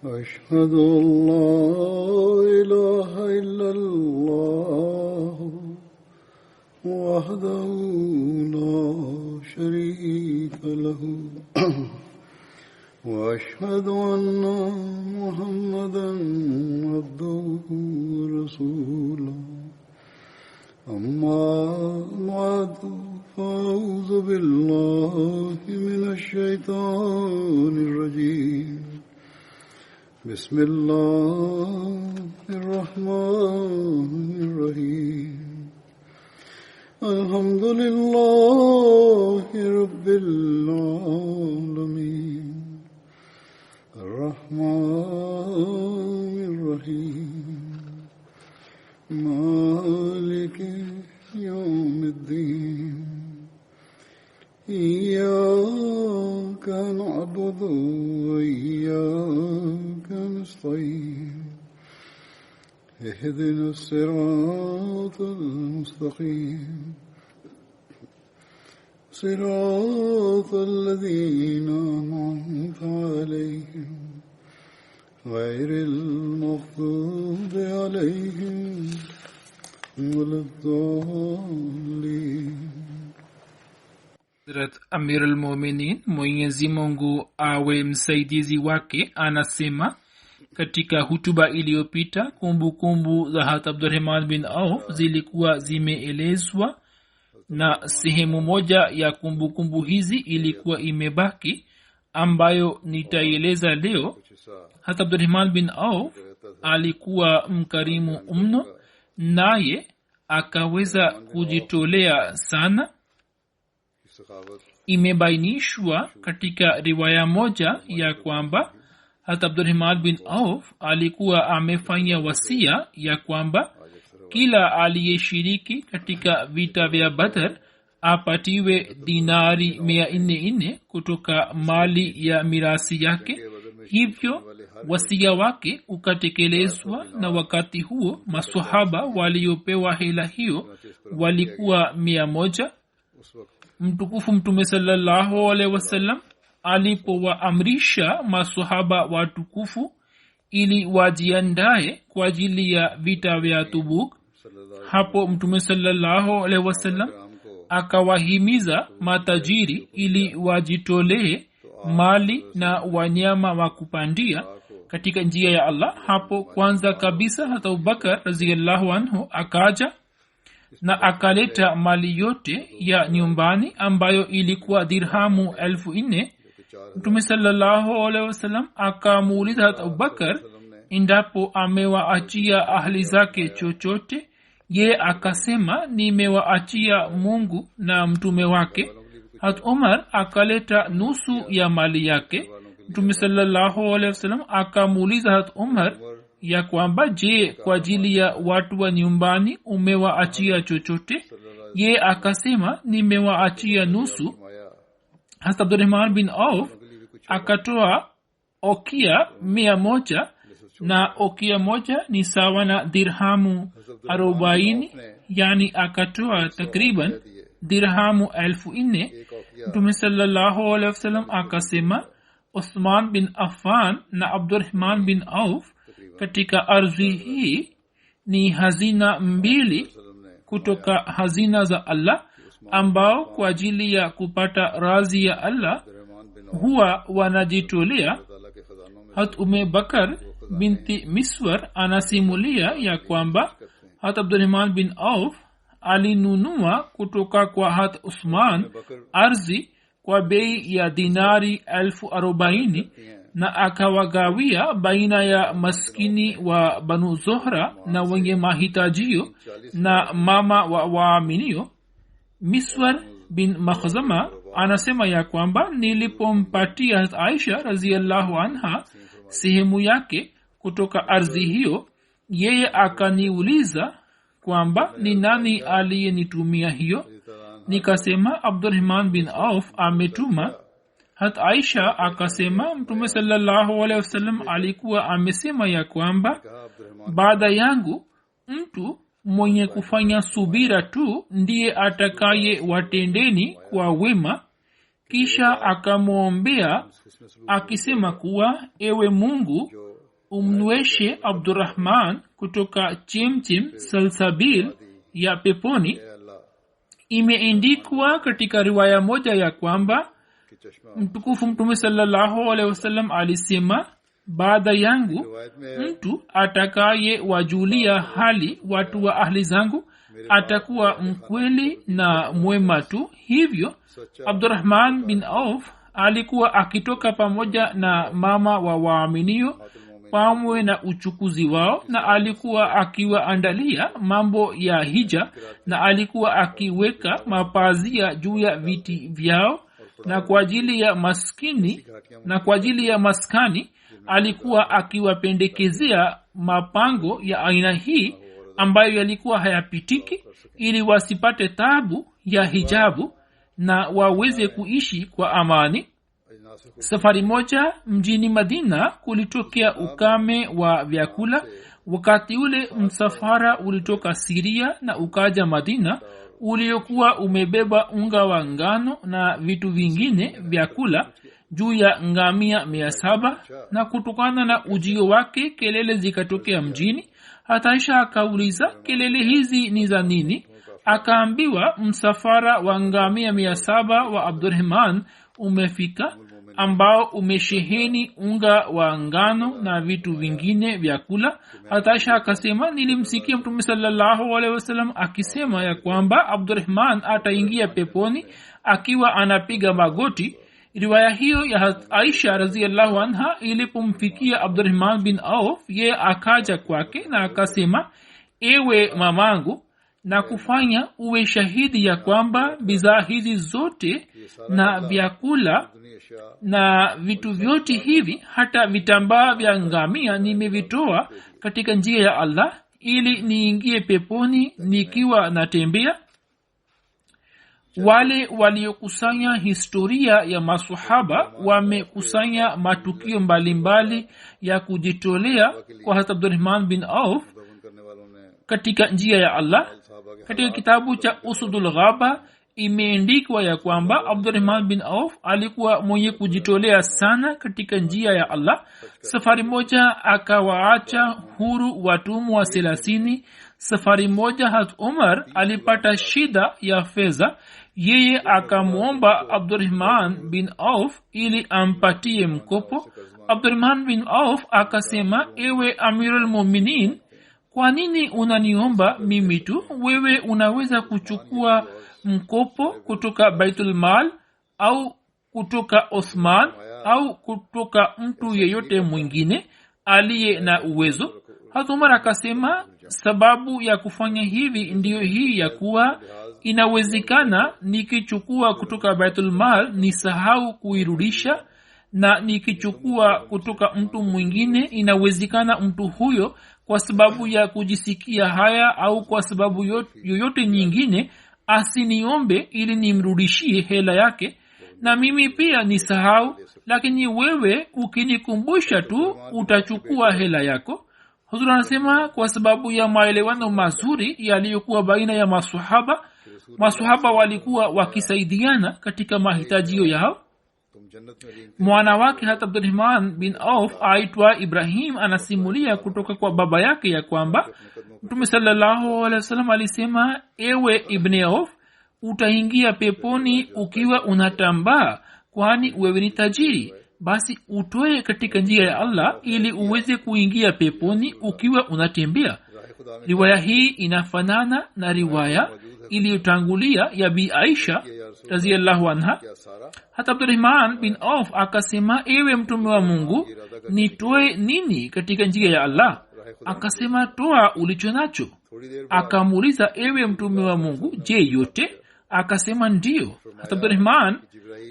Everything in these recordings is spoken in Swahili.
أشهد أن لا إله إلا الله وحده لا شريك له وأشهد أن محمدا عبده ورسوله أما بعد فأعوذ بالله من الشيطان الرجيم بسم الله الرحمن الرحيم الحمد لله رب العالمين الرحمن الرحيم مالك يوم الدين إياك نعبد وإياك نستعين اهدنا الصراط المستقيم صراط الذين أنعمت عليهم غير المغضوب عليهم ولا الضالين. Hazrat Amir al-Mu'minin Mwenyezi Mungu awe msaidizi wake anasema katika hutuba iliyopita kumbukumbu za Hazrat Abdurrahman bin Auf zilikuwa zimeelezwa na sehemu moja ya kumbukumbu hizi ilikuwa imebaki ambayo nitaieleza leo. Hazrat Abdurrahman bin Auf alikuwa mkarimu mno, naye akaweza kujitolea sana. Imebainishwa katika riwaya moja ya kwamba Hazrat Abdurrahman bin Auf alikuwa amefanya wasia ya kwamba kila aliyeshiriki katika vita vya Badr apatiwe dinari 400 kutoka mali ya mirasi yake. Hivyo wasia wake ukatekelezwa, na wakati huo maswahaba waliopewa hela hiyo walikuwa 100. Mtukufu Mtume sallallahu alaihi wasallam alipowaamrisha maswahaba watukufu ili wajiandae kwa ajili ya vita vya Tabuk, hapo Mtume sallallahu alaihi wasallam akawahimiza matajiri ili wajitolee mali na wanyama wa kupandia katika njia ya Allah. Hapo kwanza kabisa hata Abubakar radhiyallahu anhu akaja na akaleta mali yote ya nyumbani ambayo ilikuwa dirhamu 4,000. Mtume sallallahu alaihi wasallam akamuuliza hata Abubakar endapo amewaachia ahli zake chochote. Ye akasema nimewaachia Mungu na mtume wake. Hata Umar akaleta nusu ya mali yake. Mtume sallallahu alaihi wasallam akamuuliza hata Umar ya kwamba je, kwa ajili ya watu wa nyumbani umewaachia chochote? Ye akasema nimewaachia nusu. Hata Abdurrahman bin Auf akatoa okia 100, na okia moja ni sawa na dirhamu 40, yani akatoa takriban dirhamu 4,000. Mtume sallallahu alaihi wasallam akasema Uthman bin Affan na Abdurrahman bin Auf katika ardhi hii ni hazina 2 kutoka hazina za Allah, ambao kwa ajili ya kupata radhi ya Allah huwa wanajitolea. Hat Bakar binti Miswar anasimulia ya kwamba Hat Abdurrahman bin Auf alinunua kutoka kwa Hat Usman ardhi kwa bei ya dinari 40,000 na akawagawia baina ya maskini wa Banu Zuhra na wenye mahitajio na mama wa waaminio. Miswar bin Makhzama anasema ya kwamba nilipompatia Aisha radhiyallahu anha sehemu yake kutoka ardhi hiyo, yeye akaniuliza kwamba ni nani aliyenitumia hiyo. Nikasema Abdurrahman bin Auf ametuma. Hat Aisha akasema Mtume sallallahu alaihi wasallam alikuwa amesema ya kwamba baada yangu mtu mwenye kufanya subira tu ndiye atakaye watendeni kwa wema. Kisha akamwombea akisema kuwa ewe Mungu, umnyweshe Abdurrahman kutoka chemchem salsabil ya peponi. Imeandikwa katika riwaya moja ya kwamba mtukufu mtume sallallahu alaihi wasallam alisema, baada yangu mtu atakaye wajulia hali watu wa ahli zangu atakuwa mkweli na mwema tu. Hivyo Abdurrahman bin Auf alikuwa akitoka pamoja na mama wa waaminio pamwe na uchukuzi wao, na alikuwa akiwaandalia mambo ya hija, na alikuwa akiweka mapazia juu ya viti vyao, na kwa ajili ya maskani alikuwa akiwapendekezea mapango ya aina hii ambayo yalikuwa hayapitiki, ili wasipate taabu ya hijabu na waweze kuishi kwa amani. Safari moja mjini Madina kulitokea ukame wa vyakula. Wakati ule msafara ulitoka Siria na ukaja Madina, uliokuwa umebeba unga wa ngano na vitu vingine vyakula juu ya ngamia 700, na kutokana na ujio wake kelele zikatokea mjini. Hata Aisha akauliza, kelele hizi ni za nini? Akaambiwa, msafara wa ngamia 700 wa Abdurrahman umefika, ambao umesheheni unga wa ngano na vitu vingine vyakula. Hata Aisha akasema, nilimsikia Mtume sallallahu alaihi wasallam akisema ya kwamba Abdurrahman ataingia peponi akiwa anapiga magoti. Riwaya hiyo ya Aisha radhiallahu anha ilipomfikia Abdurrahman bin Auf, ye akaja kwake na akasema, ewe mamangu, na kufanya uwe shahidi ya kwamba bidhaa hizi zote na vyakula na vitu vyote hivi, hata vitambaa vya ngamia, nimevitoa katika njia ya Allah ili niingie peponi nikiwa natembea. Wale waliokusanya historia ya masahaba wamekusanya matukio mbalimbali ya kujitolea kwa Hazrat Abdurrahman bin Auf katika njia ya Allah. Katika kitabu cha Usudul Ghaba imeandikwa ya kwamba Abdurrahman bin Auf alikuwa mwenye kujitolea sana katika njia ya Allah. Safari moja akawaacha huru watumwa 30. Safari moja Hazrat Umar alipata shida ya fedha, yeye akamwomba Abdurrahman bin Auf ili ampatie mkopo. Abdurrahman bin Auf akasema, ewe Amirul Mu'minin, kwa nini unaniomba mimi tu? Wewe unaweza kuchukua mkopo kutoka Baitul Mal au kutoka Osman au kutoka mtu yeyote mwingine aliye na uwezo. Hazrat Umar akasema, sababu ya kufanya hivi ndiyo hii ya kuwa inawezekana nikichukua kutoka Baitul Mal nisahau kuirudisha, na nikichukua kutoka mtu mwingine inawezekana mtu huyo kwa sababu ya kujisikia haya au kwa sababu yoyote nyingine asiniombe ili nimrudishie hela yake, na mimi pia nisahau, lakini wewe ukinikumbusha tu utachukua hela yako. Huzur anasema, kwa sababu ya maelewano mazuri yaliyokuwa baina ya maswahaba walikuwa wakisaidiana katika mahitaji yao. Mwana wake hata Abdurrahman bin Auf aitwa Ibrahim anasimulia kutoka kwa baba yake ya kwamba Mtume sallallahu alaihi wasallam alisema, ewe Ibn Auf, utaingia peponi ukiwa unatambaa, kwani wewe ni tajiri. Basi utoe katika njia ya Allah ili uweze kuingia peponi ukiwa unatembea. Riwaya hii inafanana na riwaya iliyotangulia ya Bi Aisha radhiyallahu anha. Hata Abdurrahman bin Auf akasema, ewe mtume wa Mungu, nitoe nini katika njia ya Allah? Akasema, toa ulicho nacho. Akamuuliza, ewe mtume wa Mungu, je, yote? Akasema, ndio. Hata Abdurrahman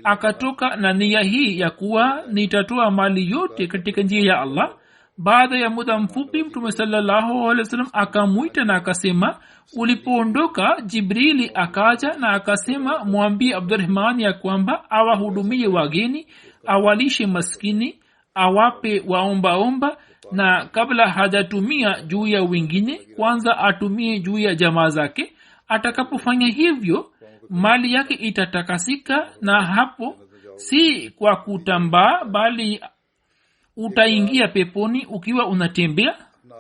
akatoka na nia hii ya kuwa nitatoa mali yote katika njia ya Allah. Baada ya muda mfupi Mtume sallallahu alaihi wasallam akamuita na akasema, ulipoondoka Jibrili akaja na akasema, mwambie Abdurrahman ya kwamba awahudumie wageni, awalishe maskini, awape waombaomba, na kabla hajatumia juu ya wengine kwanza atumie juu ya jamaa zake. Atakapofanya hivyo mali yake itatakasika, na hapo si kwa kutambaa bali utaingia peponi ukiwa unatembea.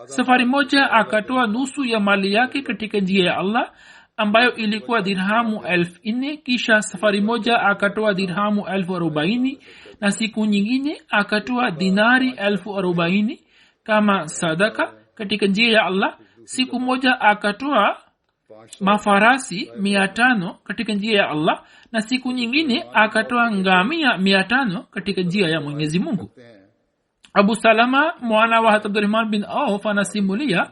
Safari moja akatoa nusu ya mali yake katika njia ya Allah ambayo ilikuwa dirhamu 4,000. Kisha safari moja akatoa dirhamu 40,000 na siku nyingine akatoa dinari 40,000 kama sadaka katika njia ya Allah. Siku moja akatoa mafarasi 500 katika njia ya Allah na siku nyingine akatoa ngamia 500 katika njia ya Mwenyezi Mungu. Abu Salama mwana wa Abdurrahman bin Auf anasimulia,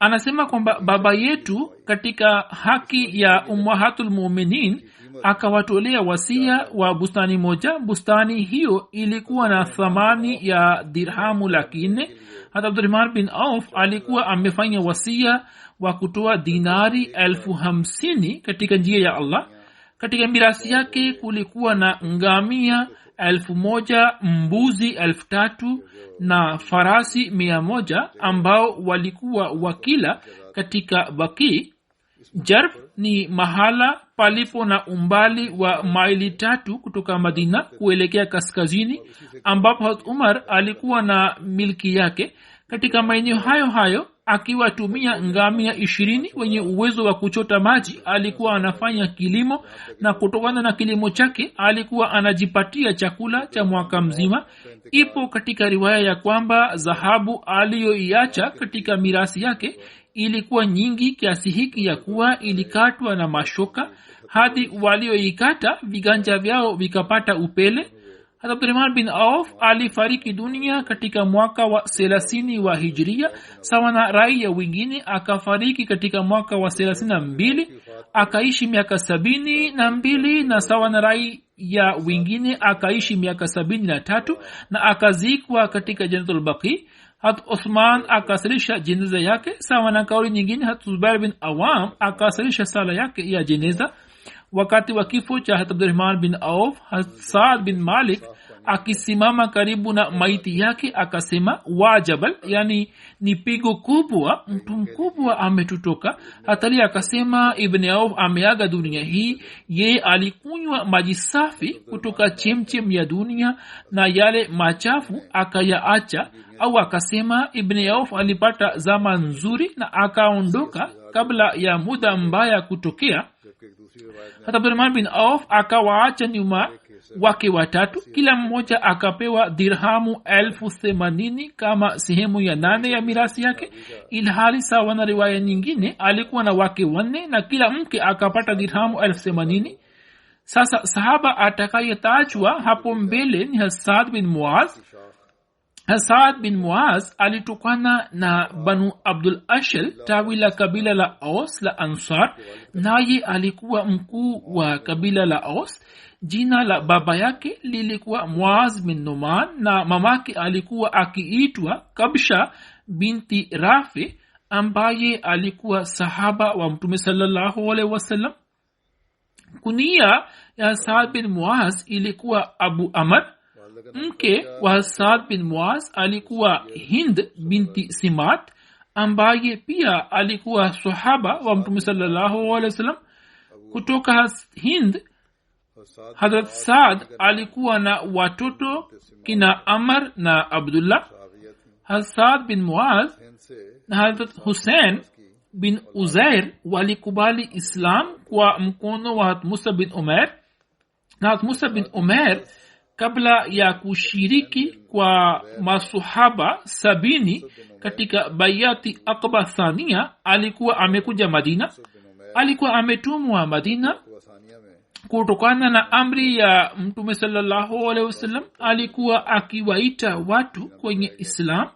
anasema kwamba baba yetu katika haki ya ummahatul mu'minin akawatolea wasia wa bustani moja. Bustani hiyo ilikuwa na thamani ya dirhamu 400,000. hata Abdurrahman bin Auf alikuwa amefanya wasia wa kutoa dinari 50,000 katika njia ya Allah. Katika mirasi yake kulikuwa na ngamia 1,000, mbuzi 3,000 na farasi 100 ambao walikuwa wakila katika Baki. Jarb ni mahala palipo na umbali wa maili 3 kutoka Madina kuelekea kaskazini, ambapo Umar alikuwa na milki yake. Katika maeneo hayo akiwatumia ngamia 20 wenye uwezo wa kuchota maji, alikuwa anafanya kilimo, na kutokana na kilimo chake alikuwa anajipatia chakula cha mwaka mzima. Ipo katika riwaya ya kwamba dhahabu aliyoiacha katika mirasi yake ilikuwa nyingi kiasi hiki ya kuwa ilikatwa na mashoka hadi walioikata viganja vyao vikapata upele. hata Abdurrahman bin Auf alifariki dunia katika mwaka wa 30 wa Hijria, sawa na raia wengine akafariki katika mwaka wa 32, akaishi miaka 72, na sawa na raia wengine akaishi miaka 73 na akazikwa katika Jannatul Baqi. hata Uthman akasalisha jeneza yake, sawa na kauli nyingine hata Zubair bin Awam akasalisha sala yake ya jeneza. Wakati wa kifo cha Abdurrahman bin Auf, Saad bin Malik akisimama karibu na maiti yake akasema, wajabal, yani ni pigo kubwa, mtu mkubwa ametutoka. Hatari akasema, Ibn Auf ameaga dunia hii. Ye alikunywa maji safi kutoka chemchem ya dunia na yale machafu akayaacha. Au akasema, Ibn Auf alipata zama nzuri na akaondoka kabla ya muda mbaya kutokea. hata Abdurrahman bin Auf akawaacha nyuma wake 3, kila mmoja akapewa dirhamu 80,000 kama sehemu ya 8 ya mirasi yake, ilhali sawa na riwaya nyingine alikuwa na wake 4 na kila mke akapata dirhamu 80,000. Sasa sahaba atakayetajwa hapo mbele ni Hasad bin Muaz. Hasad bin Muaz alitokana na Banu Abdul Ashal, tawi la kabila la Aus la Ansar, naye alikuwa mkuu wa kabila la Aus. Jina la baba yake lilikuwa Muaz bin Numan na mamake alikuwa akiitwa Kabsha binti Rafi, ambaye alikuwa sahaba wa Mtume sallallahu alaihi wasallam. Kunia ya Saad bin Muaz ilikuwa Abu Amr. Mke wa Saad bin Muaz alikuwa Hind binti Simat, ambaye pia alikuwa sahaba wa Mtume sallallahu alaihi wasallam. Kutoka Hind, Hazrat Saad alikuwa na watoto kina Amr na Abdullah. Saad bin Muaz na Hazrat Hussein bin Uzair walikubali Islam kwa mkono wa Musa bin Umair. Na Musa bin Umair kabla ya kushiriki kwa masahaba 70 katika bayati Aqaba Thania alikuwa amekuja Madina. Alikuwa ametumwa Madina kutokana na amri ya Mtume sallallahu alaihi wasallam. Alikuwa akiwaita watu kwenye Islam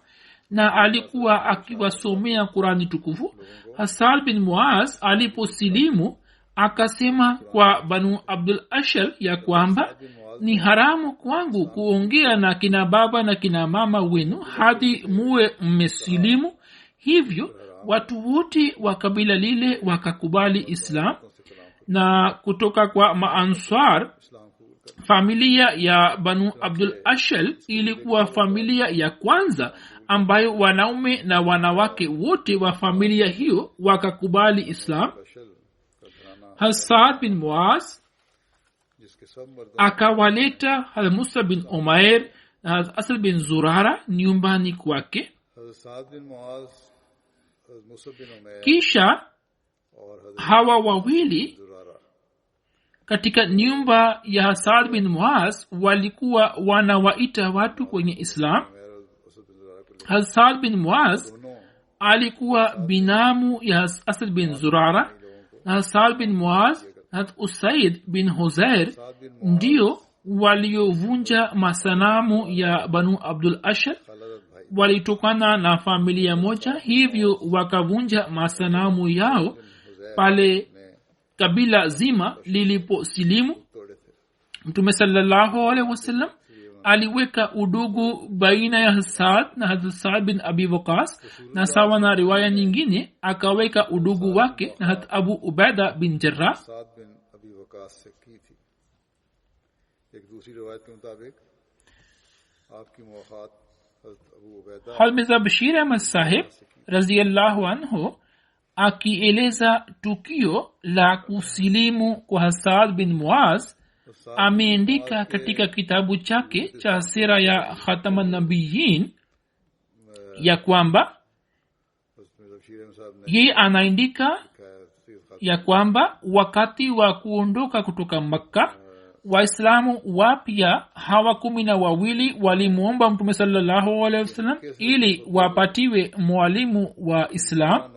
na alikuwa akiwasomea Qurani tukufu. Hasan bin Muaz aliposilimu akasema kwa Banu Abdul Ashal ya kwamba ni haramu kwangu kuongea na kina baba na kina mama wenu hadi muwe mmesilimu. Hivyo watu wote wa kabila lile wakakubali Islam. Na kutoka kwa Maansar, familia ya Banu Abdul Ashal ilikuwa familia ya kwanza ambayo wanaume na wanawake wote wa familia hiyo wakakubali Islam. Hasad bin Muaz akawaleta Musa bin Umair na Asad bin Zurara nyumbani kwake. Kisha hawa wawili katika nyumba ya Asad bin Muaz walikuwa wanawaita watu kwenye Islam. Asad bin Muaz alikuwa binamu ya Asad bin Zurara, na Asad bin Muaz na Usaid bin Huzair ndio waliovunja masanamu ya Banu Abdul Ashar. Walitokana na familia moja, hivyo wakavunja masanamu yao pale kabila zima liliposilimu. Mtume sallallahu alaihi wasallam aliweka udugu baina ya Hasad na Hazrat Saad bin Abi Waqas, na sawa na riwaya nyingine akaweka udugu wake na Hazrat Abu Ubaida bin Jarrah. Mirza Bashir Ahmad Sahib radhiyallahu anhu akieleza tukio la kusilimu kwa Hasad bin Muaz ameandika katika kitabu chake cha Sira ya Khataman Nabiyyin ya kwamba yeye anaandika ya kwamba wakati wa kuondoka kutoka Makka, Waislamu wapya hawa 12 walimuomba Mtume sallallahu alaihi wasallam ili wapatiwe mwalimu wa Islam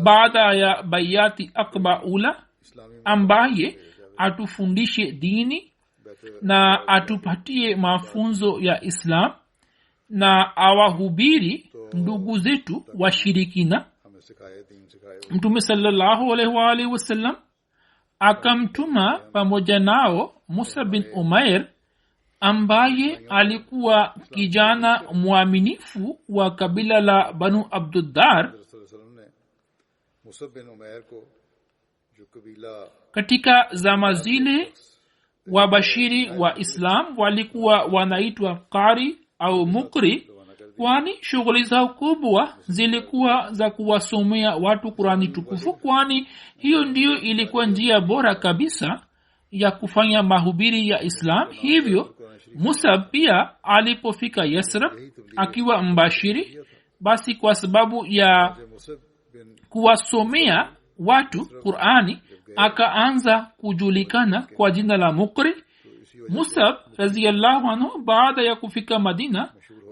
baada ya bayati Aqba ula, ambaye atufundishe dini na atupatie mafunzo ya Islam na awahubiri ndugu zetu washirikina. Mtume sallallahu alaihi wasallam akamtuma pamoja nao Musa bin Umair ambaye alikuwa kijana mwaminifu wa kabila la Banu Abduddar. Katika zama zile wabashiri wa Islam walikuwa wanaitwa qari au mukri, kwani shughuli zao kubwa zilikuwa za kuwasomea watu Qurani tukufu, kwani hiyo ndiyo ilikuwa njia bora kabisa ya kufanya mahubiri ya Islam. Hivyo Musa pia alipofika Yasrib akiwa mbashiri, basi kwa sababu ya kuwasomea watu Qurani akaanza kujulikana kwa jina la Mukri. Musa radhiyallahu anhu baada ya kufika Madina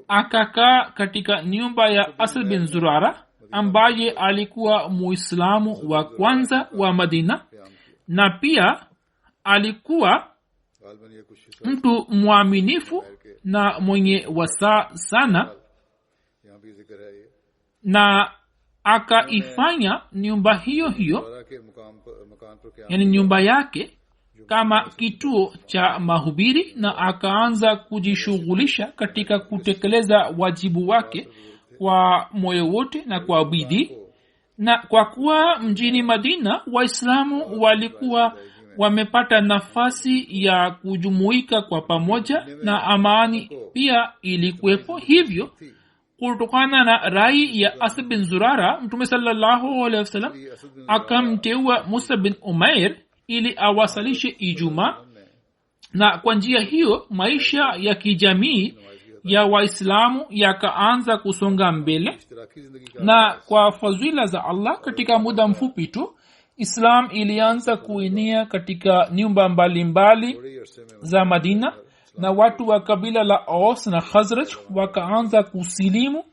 akakaa katika nyumba ya Asad bin Zurara ambaye alikuwa Muislamu wa kwanza wa Madina, na pia alikuwa mtu mwaminifu na mwenye wasaa sana, na akaifanya nyumba hiyo yani nyumba yake kama kituo cha mahubiri, na akaanza kujishughulisha katika kutekeleza wajibu wake kwa moyo wote na kwa bidii. Na kwa kuwa mjini Madina Waislamu walikuwa wamepata nafasi ya kujumuika kwa pamoja na amani pia ilikuwepo, hivyo kutokana na rai ya Asad bin Zurara, Mtume sallallahu alaihi wasallam akamteua Musa bin Umair ili awasalishe Ijumaa, na kwa njia hiyo maisha ya kijamii ya Waislamu yakaanza kusonga mbele. Na kwa fadhila za Allah, katika muda mfupi tu Islam ilianza kuenea katika nyumba mbalimbali za Madina, na watu wa kabila la Aus na Khazraj wakaanza kusilimu,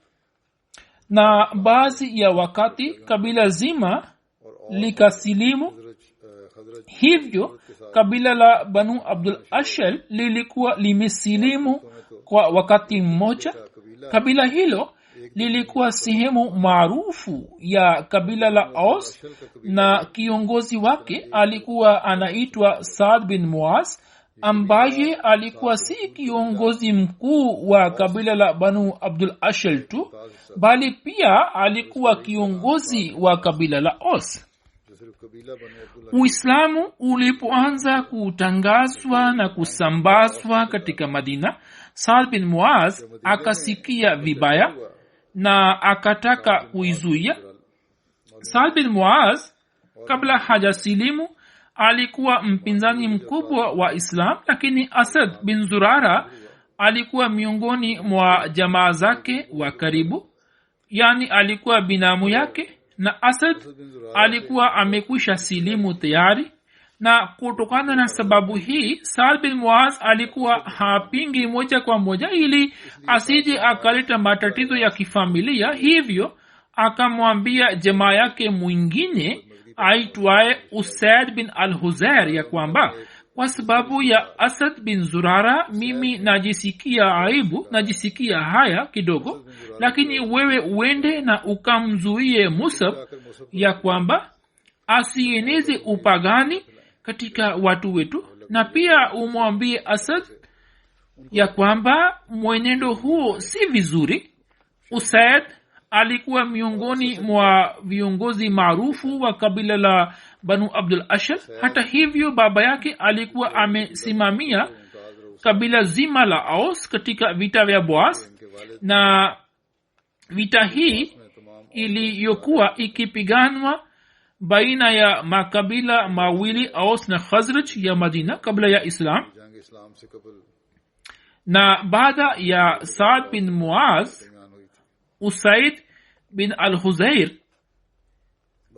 na baadhi ya wakati kabila zima likasilimu. Hivyo kabila la Banu Abdul Ashal lilikuwa limesilimu kwa wakati mmoja. Kabila hilo lilikuwa sehemu maarufu ya kabila la Aus, na kiongozi wake alikuwa anaitwa Saad bin Muaz, ambaye alikuwa si kiongozi mkuu wa kabila la Banu Abdul Ashal tu, bali pia alikuwa kiongozi wa kabila la Aus. Uislamu ulipoanza kutangazwa na kusambazwa katika Madina, Saad bin Muaz akasikia vibaya na akataka kuizuia. Saad bin Muaz kabla hajasilimu alikuwa mpinzani mkubwa wa Islam, lakini Asad bin Zurara alikuwa miongoni mwa jamaa zake wa karibu, yani alikuwa binamu yake, na Asad alikuwa amekwisha silimu tayari. Na kutokana na sababu hii Saad bin Muaz alikuwa hapingi moja kwa moja ili asije akaleta matatizo ya kifamilia. Hivyo akamwambia jamaa yake mwingine aitwaye Usaid bin al-Huzair ya kwamba kwa sababu ya Asad bin Zurara mimi najisikia aibu, najisikia haya kidogo, lakini wewe uende na ukamzuie Musab ya kwamba asieneze upagani katika watu wetu, na pia umwambie Asad ya kwamba mwenendo huo si vizuri. Usaid alikuwa miongoni mwa viongozi maarufu wa kabila la Banu Abdul Ashal. Hata hivyo baba yake alikuwa amesimamia kabila zima la Aus katika vita vya Boas, na vita hii iliyokuwa ikipiganwa baina ya makabila mawili Aus na Khazraj ya Madina kabla ya Islam. Na baada ya Saad bin Muaz, Usaid bin al-Huzair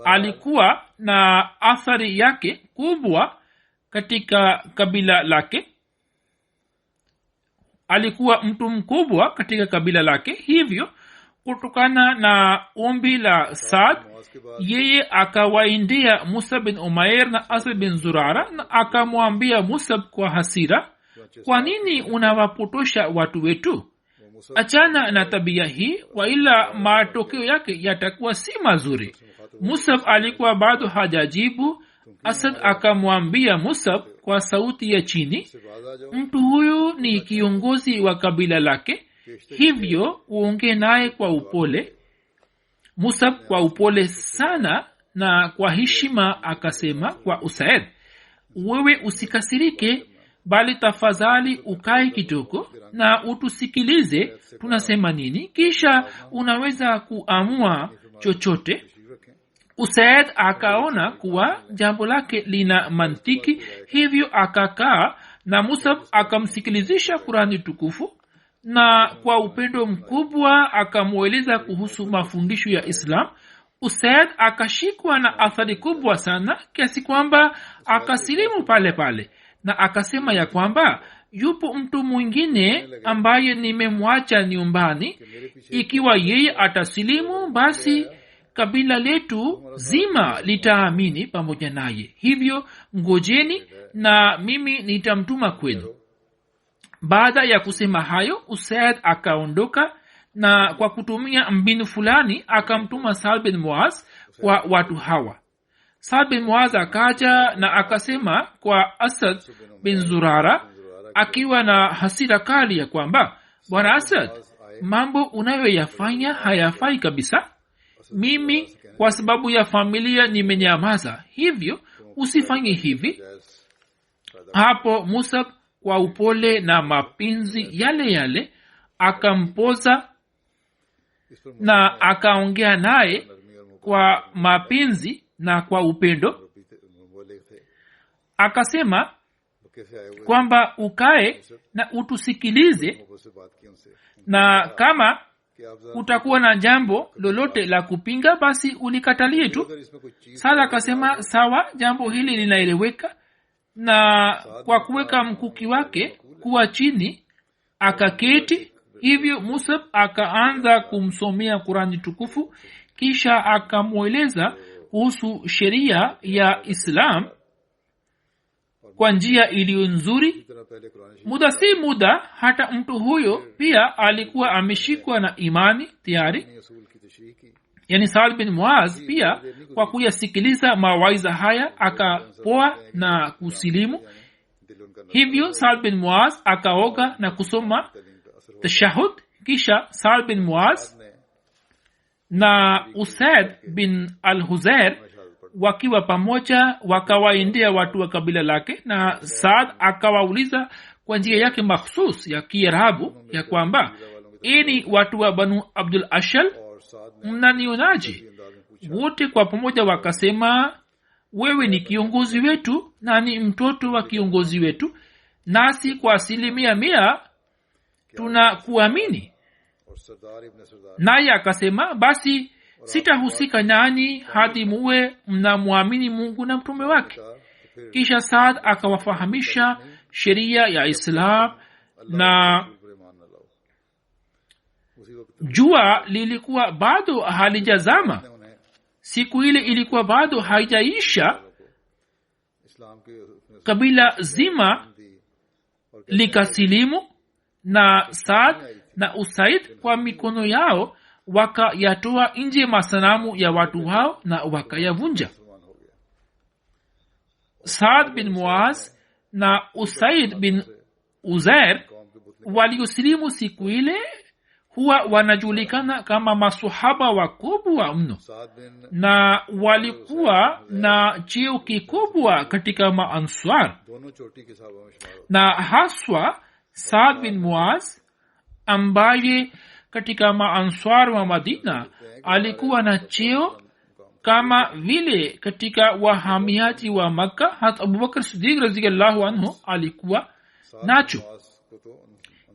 alikuwa na athari yake kubwa katika kabila lake, alikuwa mtu mkubwa katika kabila lake. Hivyo kutokana na ombi la Saad, yeye akawaendea Musab bin Umair na Asad bin Zurara na akamwambia Musab kwa hasira, kwa nini unawapotosha watu wetu? Achana na tabia hii, waila matokeo yake yatakuwa si mazuri. Musab alikuwa bado hajajibu. Asad akamwambia Musab kwa sauti ya chini, mtu huyu ni kiongozi wa kabila lake, hivyo uongee naye kwa upole. Musab kwa upole sana na kwa heshima akasema kwa Usaid, wewe usikasirike, bali tafadhali ukae kidogo na utusikilize tunasema nini, kisha unaweza kuamua chochote. Usaid akaona kuwa jambo lake lina mantiki, hivyo akakaa na Musab akamsikilizisha Qurani tukufu, na kwa upendo mkubwa akamweleza kuhusu mafundisho ya Islam. Usaid akashikwa na athari kubwa sana kiasi kwamba akasilimu pale pale, na akasema ya kwamba yupo mtu mwingine ambaye nimemwacha nyumbani, ikiwa yeye atasilimu basi kabila letu zima litaamini pamoja naye, hivyo ngojeni na mimi nitamtuma kwenu. Baada ya kusema hayo, Usaid akaondoka na kwa kutumia mbinu fulani akamtuma Saad bin Muaz kwa watu hawa. Saad bin Muaz akaja na akasema kwa Asad bin Zurara akiwa na hasira kali ya kwamba, bwana Asad, mambo unayoyafanya hayafai kabisa. Mimi kwa sababu ya familia nimenyamaza, hivyo usifanye hivi. Hapo Musab kwa upole na mapenzi yale yale akampoza na akaongea naye kwa mapenzi na kwa upendo. Akasema kwamba ukae na utusikilize, na kama utakuwa na jambo lolote la kupinga basi ulikatalie tu. Sasa akasema sawa, jambo hili linaeleweka, na kwa kuweka mkuki wake kuwa chini akaketi. Hivyo Musab akaanza kumsomea Qurani tukufu, kisha akamweleza kuhusu sheria ya Islam kwa njia iliyo nzuri. Muda si muda hata mtu huyo pia alikuwa ameshikwa na imani tayari, yani Saad bin Muaz pia kwa kuyasikiliza mawaidha haya akapoa na kusilimu. Hivyo Saad bin Muaz akaoga na kusoma tashahud, kisha Saad bin Muaz na Usaid bin al-Huzair wakiwa pamoja wakawaendea watu wa kabila lake, na Saad akawauliza kwa njia yake makhsus ya Kiarabu ya kwamba, eni watu wa Banu Abdul Ashal, mnanionaje? Wote kwa pamoja wakasema, wewe ni kiongozi wetu na ni mtoto wa kiongozi wetu, nasi kwa 100% tunakuamini. Naye akasema, basi sitahusika nanyi hadi muwe mnamwamini Mungu na mtume wake. Kisha Saad akawafahamisha sheria ya Islam, na jua lilikuwa bado halijazama. Siku ile ilikuwa bado haijaisha. Kabila zima likasilimu, na Saad na Usaid kwa mikono yao wakayatoa nje masanamu ya watu hao na wakayavunja. Saad bin Muaz na Usaid bin Uzair waliosilimu siku ile huwa wanajulikana kama masahaba wakubwa mno, na walikuwa na cheo kikubwa katika maanswar, na haswa Saad bin Muaz ambaye katika maanswar wa Madina alikuwa na cheo kama vile katika wahamiaji wa Makka hata Abubakar Siddiq radhiyallahu anhu alikuwa nacho.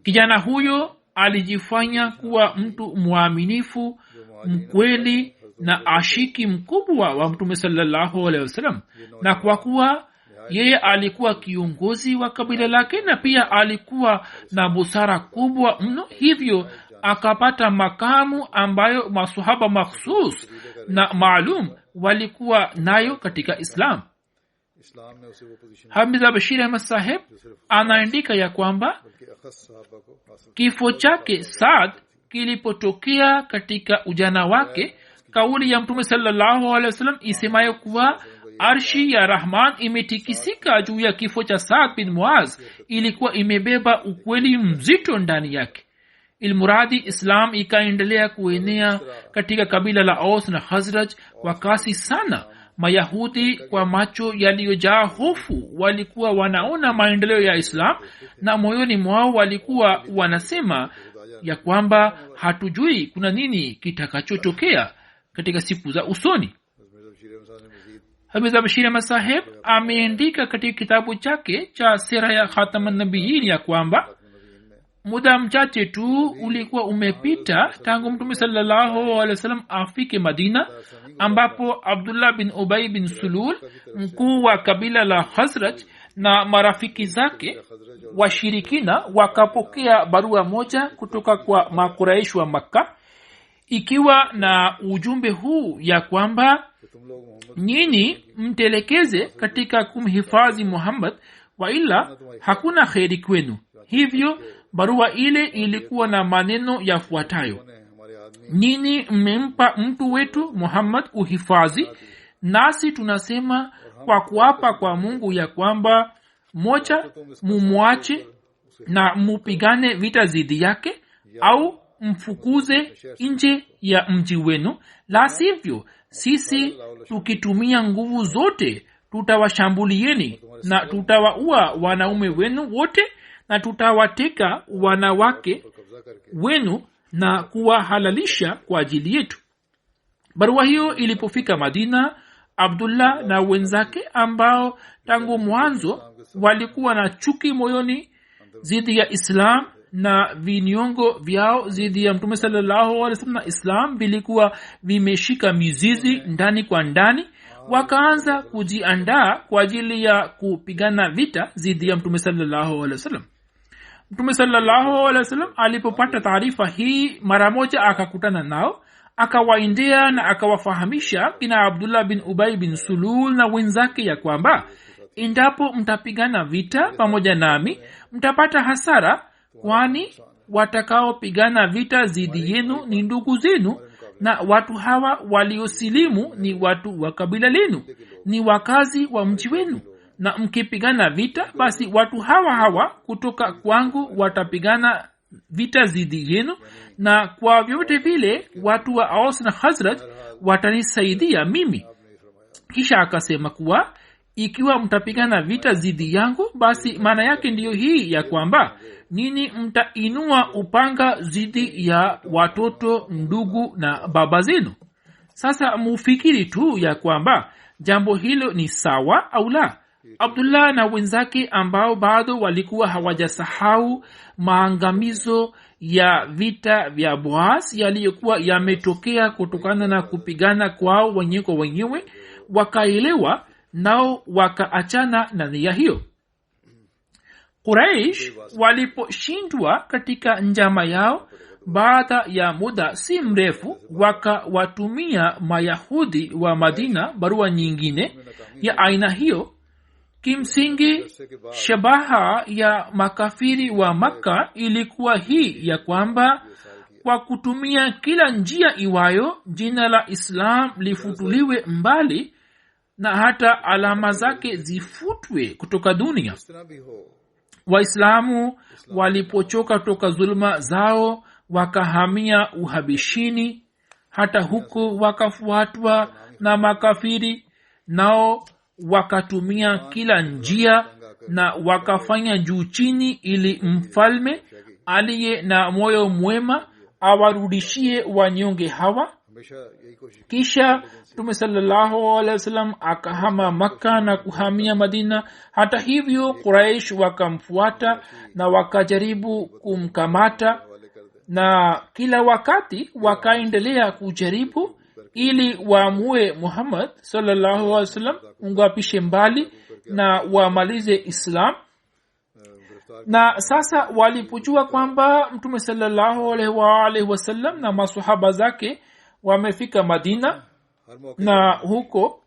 Kijana huyo alijifanya kuwa mtu mwaminifu, mkweli na ashiki mkubwa wa Mtume sallallahu alaihi wasallam, na kwa kuwa yeye alikuwa kiongozi wa kabila lake na pia alikuwa na busara kubwa mno, hivyo akapata makamu ambayo masahaba makhsus na maalum walikuwa nayo katika Islam. Hamza Bashir Ahmad Saheb anaandika ya kwamba kifo chake Saad kilipotokea katika ujana wake, kauli ya Mtume sallallahu alaihi wasallam isemayo kuwa arshi ya Rahman imetikisika juu ya kifo cha Saad bin Muaz ilikuwa imebeba ukweli mzito ndani yake. Ilmuradi Islam ikaendelea kuenea katika kabila la Aus na Khazraj kwa kasi sana. Mayahudi kwa macho yaliyojaa hofu walikuwa wanaona maendeleo ya Islam, na moyoni mwao walikuwa wanasema ya kwamba hatujui kuna nini kitakachotokea katika siku za usoni. Hamza Bashir Ahmad Saheb ameandika katika kitabu chake cha Sira ya Khataman Nabiyyin ya kwamba muda mchache tu ulikuwa umepita tangu Mtume sallallahu alaihi wasallam afike Madina, ambapo Abdullah bin Ubay bin Sulul, mkuu wa kabila la Khazraj, na marafiki zake washirikina wakapokea barua moja kutoka kwa Makuraish wa Makka ikiwa na ujumbe huu ya kwamba nyinyi mtelekeze katika kumhifadhi Muhammad, wa ila hakuna kheri kwenu. Hivyo barua ile ilikuwa na maneno yafuatayo: nyinyi mmempa mtu wetu Muhammad uhifadhi, nasi tunasema kwa kuapa kwa Mungu ya kwamba moja, mumwache na mupigane vita dhidi yake, au mfukuze nje ya mji wenu, la sivyo sisi tukitumia nguvu zote tutawashambulieni na tutawaua wanaume wenu wote na tutawateka wanawake wenu na kuwahalalisha kwa ajili yetu. Barua hiyo ilipofika Madina, Abdullah na wenzake ambao tangu mwanzo walikuwa na chuki moyoni dhidi ya Islam na vinyongo vyao dhidi ya Mtume sallallahu alaihi wasallam na Islam vilikuwa vimeshika mizizi ndani kwa ndani, wakaanza kujiandaa kwa ajili ya kupigana vita dhidi ya Mtume sallallahu alaihi wasallam. Mtume sallallahu alaihi wasallam alipopata taarifa hii, mara moja akakutana nao, akawaendea na akawafahamisha kina Abdullah bin Ubay bin Sulul na wenzake ya kwamba endapo mtapigana vita pamoja nami mtapata hasara, kwani watakaopigana vita dhidi yenu ni ndugu zenu, na watu hawa waliosilimu ni watu wa kabila lenu, ni wakazi wa mji wenu, na mkipigana vita basi watu hawa kutoka kwangu watapigana vita dhidi yenu, na kwa vyote vile watu wa Aus na Khazraj watanisaidia mimi. Kisha akasema kuwa ikiwa mtapigana vita dhidi yangu, basi maana yake ndiyo hii ya kwamba nini mtainua upanga dhidi ya watoto, ndugu na baba zenu. Sasa mufikiri tu ya kwamba jambo hilo ni sawa au la. abdullah na wenzake ambao bado walikuwa hawajasahau maangamizo ya vita vya Boas yaliyokuwa yametokea kutokana na kupigana kwao wenyewe kwa wenyewe, wakaelewa nao wakaachana na nia hiyo. Quraish waliposhindwa katika njama yao, baada ya muda si mrefu wakawatumia Mayahudi wa Madina barua nyingine ya aina hiyo. Kimsingi shabaha ya makafiri wa Makka ilikuwa hii ya kwamba kwa kutumia kila njia iwayo jina la Islam lifutuliwe mbali na hata alama zake zifutwe kutoka dunia. Waislamu walipochoka kutoka zulma zao wakahamia Uhabishini, hata huko wakafuatwa na makafiri, nao wakatumia kila njia na wakafanya juu chini ili mfalme aliye na moyo mwema awarudishie wanyonge hawa. Kisha Mtume sallallahu alaihi wasallam akahama Makka na kuhamia Madina. Hata hivyo Quraish wakamfuata na wakajaribu kumkamata, na kila wakati wakaendelea kujaribu ili waamue Muhammad sallallahu alaihi wasallam, ungapishe mbali na wamalize Islam. Na sasa walipojua kwamba Mtume sallallahu alaihi wasallam na maswahaba zake wamefika Madina na huko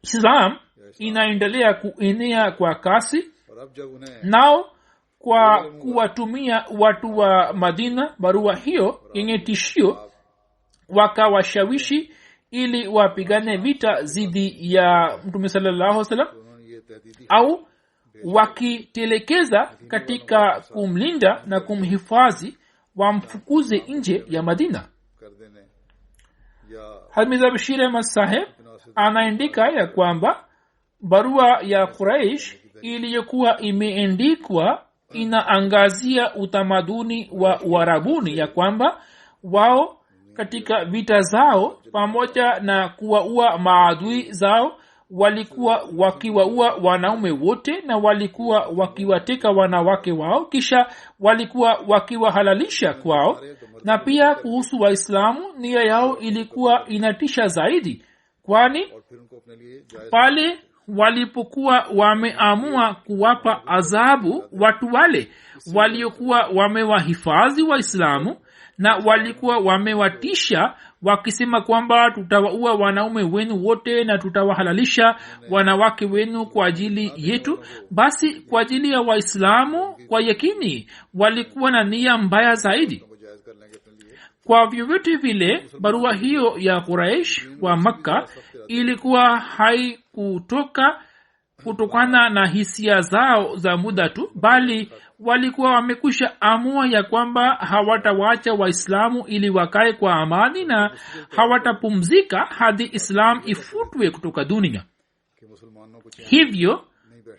Islam inaendelea kuenea kwa kasi, nao kwa kuwatumia watu wa Madina barua hiyo yenye tishio wakawashawishi ili wapigane vita dhidi ya Mtume sallallahu alaihi wasallam, au wakitelekeza katika kumlinda na kumhifadhi wamfukuze nje ya Madina. Hamza Bashir Ahmad Saheb anaandika ya kwamba barua ya Quraish iliyokuwa imeandikwa inaangazia utamaduni wa Uarabuni, ya kwamba wao katika vita zao pamoja na kuwaua maadui zao walikuwa wakiwaua wanaume wote na walikuwa wakiwateka wanawake wao, kisha walikuwa wakiwahalalisha kwao. Na pia kuhusu Waislamu, nia yao ilikuwa inatisha zaidi, kwani pale walipokuwa wameamua kuwapa adhabu watu wale waliokuwa wamewahifadhi Waislamu, na walikuwa wamewatisha wakisema kwamba tutawaua wanaume wenu wote na tutawahalalisha wanawake wenu kwa ajili yetu, basi kwa ajili ya Waislamu kwa yakini walikuwa na nia mbaya zaidi. Kwa vyovyote vile barua hiyo ya Quraish wa Makka ilikuwa haikutoka kutokana na hisia zao za muda tu, bali walikuwa wamekwisha amua ya kwamba hawatawacha Waislamu ili wakae kwa amani na hawatapumzika hadi Islam ifutwe kutoka dunia. Hivyo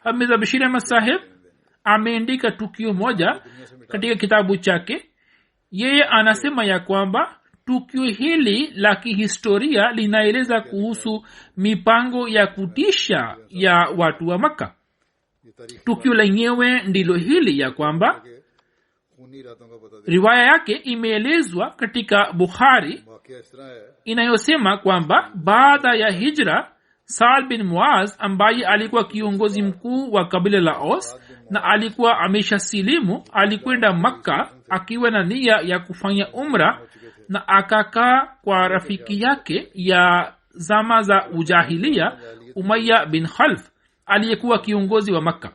Hamza Bashir Ahmad Saheb ameandika tukio moja katika kitabu chake. Yeye anasema ya kwamba tukio hili la kihistoria linaeleza kuhusu mipango ya kutisha ya watu wa Makka. Tukio lenyewe ndilo hili ya kwamba riwaya yake imeelezwa katika Bukhari inayosema kwamba baada ya hijra, Saad bin Muaz ambaye alikuwa kiongozi mkuu wa kabila la Aus na alikuwa ameshasilimu, alikwenda Makka akiwa na nia ya kufanya umra, na akakaa kwa rafiki yake ya zama za ujahilia Umayya bin Khalf aliyekuwa kiongozi wa Makka.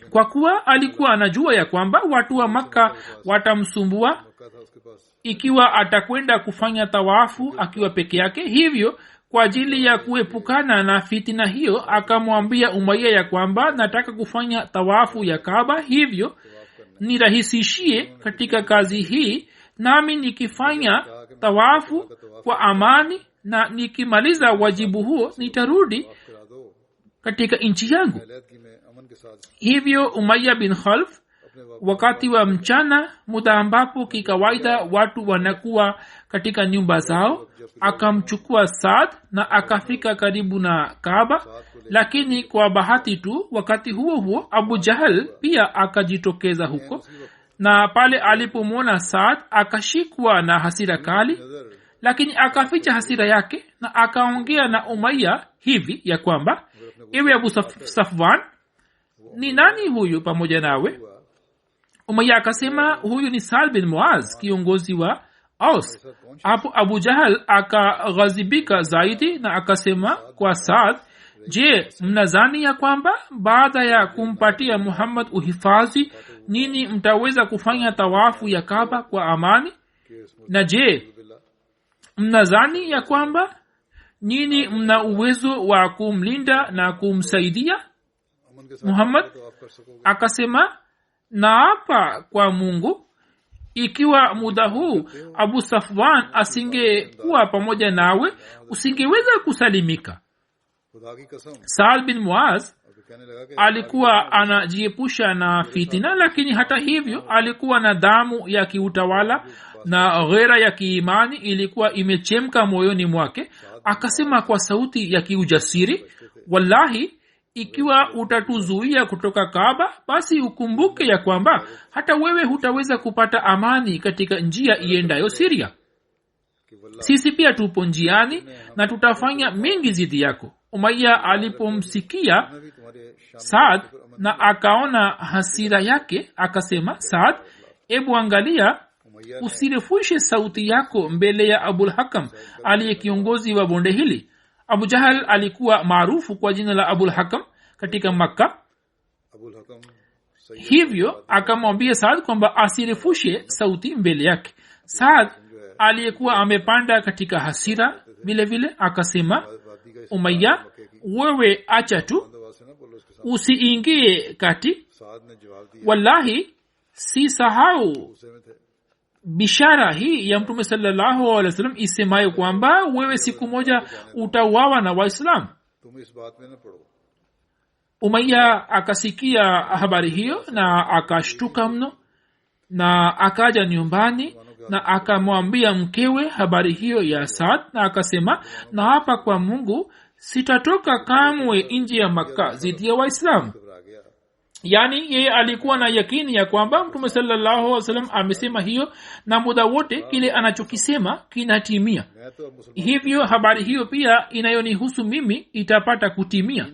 Kwa kuwa alikuwa anajua ya kwamba watu wa Makka watamsumbua ikiwa atakwenda kufanya tawafu akiwa peke yake, hivyo kwa ajili ya kuepukana na fitina hiyo akamwambia Umayya ya kwamba nataka kufanya tawafu ya Kaaba, hivyo nirahisishie katika kazi hii, nami nikifanya tawafu kwa amani na nikimaliza wajibu huo nitarudi katika nchi yangu. Hivyo Umayya bin Khalf wakati wa mchana, muda ambapo kikawaida watu wanakuwa katika nyumba zao, akamchukua Saad na akafika karibu na Kaaba. Lakini kwa bahati tu, wakati huo huo Abu Jahal pia akajitokeza huko, na pale alipomwona Saad akashikwa na hasira kali, lakini akaficha hasira yake na akaongea na Umayya hivi ya kwamba, ewe Abu Safwan, ni nani huyu pamoja nawe? Umayya akasema, huyu ni Saad bin Muaz, kiongozi wa Aus. Hapo Abu Jahal akaghadhibika zaidi na akasema kwa Saad, je, mnadhani ya kwamba baada ya kumpatia Muhammad uhifadhi nini mtaweza kufanya tawafu ya Kaaba kwa amani? Na je, mnadhani ya kwamba nini mna uwezo wa kumlinda na kumsaidia Muhammad? Akasema, naapa kwa Mungu, ikiwa muda huu Abu Safwan asingekuwa pamoja nawe, usingeweza kusalimika. Saad bin Muaz alikuwa anajiepusha na fitina, lakini hata hivyo alikuwa na damu ya kiutawala na ghera ya kiimani ilikuwa imechemka moyoni mwake. Akasema kwa sauti ya kiujasiri, wallahi, ikiwa utatuzuia kutoka Kaaba, basi ukumbuke ya kwamba hata wewe hutaweza kupata amani katika njia iendayo Syria. Sisi pia tupo njiani na tutafanya mengi zidi yako. Umayya alipomsikia Saad na akaona hasira yake, akasema, Saad, ebu angalia, usirefushe sauti yako mbele ya Abul Hakam aliye kiongozi wa bonde hili. Abu Jahal alikuwa maarufu kwa jina la Abul Hakam katika Makka. Hivyo akamwambia Saad kwamba asirefushe sauti mbele yake. Saad aliyekuwa amepanda katika hasira vile vile akasema, Umayya, wewe acha tu, usiingie kati. Wallahi, si sahau bishara hii ya Mtume sallallahu alaihi wasallam isemayo kwamba wewe siku moja utauawa na Waislamu. Umayya akasikia habari hiyo na akashtuka mno, na akaja nyumbani na akamwambia mkewe habari hiyo ya Saad, na akasema, na hapa kwa Mungu sitatoka kamwe nje ya Makka dhidi ya Waislamu. Yani yeye alikuwa na yakini ya kwamba Mtume sallallahu alaihi wasallam amesema hiyo, na muda wote kile anachokisema kinatimia. Hivyo habari hiyo pia inayonihusu mimi itapata kutimia.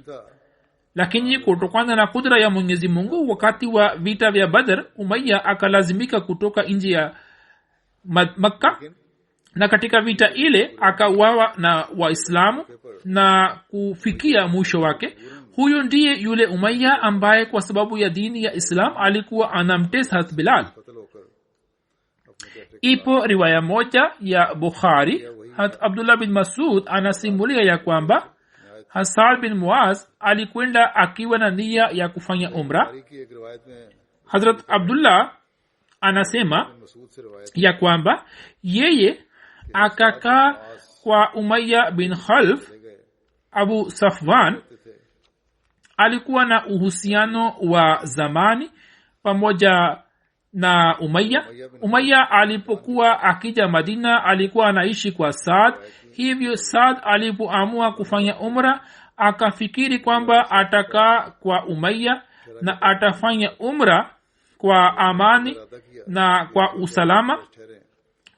Lakini kutokana na kudra ya Mwenyezi Mungu, wakati wa vita vya Badr, Umayya akalazimika kutoka nje ya Makka, na katika vita ile akauawa na Waislamu na kufikia mwisho wake. Huyo ndiye yule Umayya ambaye kwa sababu ya dini ya Islam alikuwa anamtesa Hazrat Bilal. Ipo riwaya moja ya Bukhari, Hazrat Abdullah bin Masud anasimulia ya kwamba Saad bin Muaz alikwenda akiwa na nia ya kufanya umra. Hazrat Abdullah anasema ya kwamba yeye akakaa kwa Umayya bin Khalf. Abu Safwan alikuwa na uhusiano wa zamani pamoja na Umayya. Umayya alipokuwa akija Madina alikuwa anaishi kwa Saad. Hivyo Saad alipoamua kufanya umra akafikiri kwamba atakaa kwa Umayya na atafanya umra kwa amani na kwa usalama.